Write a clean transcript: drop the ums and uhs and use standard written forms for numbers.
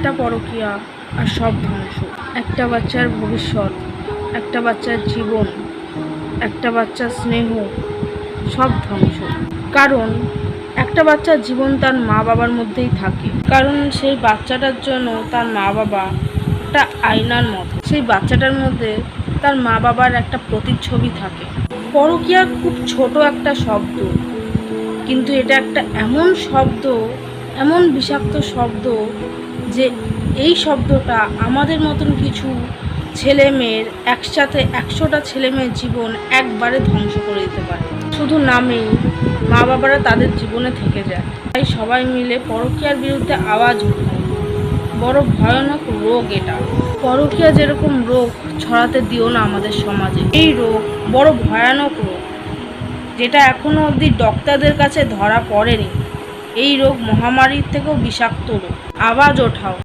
একটা পরকীয়া আর সব ধ্বংস। একটা বাচ্চার ভবিষ্যৎ, একটা বাচ্চার জীবন, একটা বাচ্চার স্নেহ সব ধ্বংস। কারণ একটা বাচ্চার জীবন তার মা বাবার মধ্যেই থাকে। কারণ সেই বাচ্চাটার জন্য তার মা বাবা একটা আয়নার মতো। সেই বাচ্চাটার মধ্যে তার মা বাবার একটা প্রতিচ্ছবি থাকে। পরকীয়া খুব ছোট একটা শব্দ, কিন্তু এটা একটা এমন শব্দ, এমন বিষাক্ত শব্দ যে এই শব্দটা আমাদের মতন কিছু ছেলে মেয়ের একসাথে 100টা ছেলে মেয়ের জীবন একবারে ধ্বংস করে দিতে পারে। শুধু নামেই মা বাবারা তাদের জীবনে থেকে যায়। তাই সবাই মিলে পরকীয়ার বিরুদ্ধে আওয়াজ ওঠায়। বড় ভয়ানক রোগ এটা। পরকীয়া যেরকম রোগ ছড়াতে দিও না আমাদের সমাজে। এই রোগ বড় ভয়ানক রোগ, যেটা এখনো অবধি ডক্টরদের কাছে ধরা পড়েনি। এই রোগ মহামারীর থেকেও বিষাক্ত রোগ। আওয়াজ ওঠাও।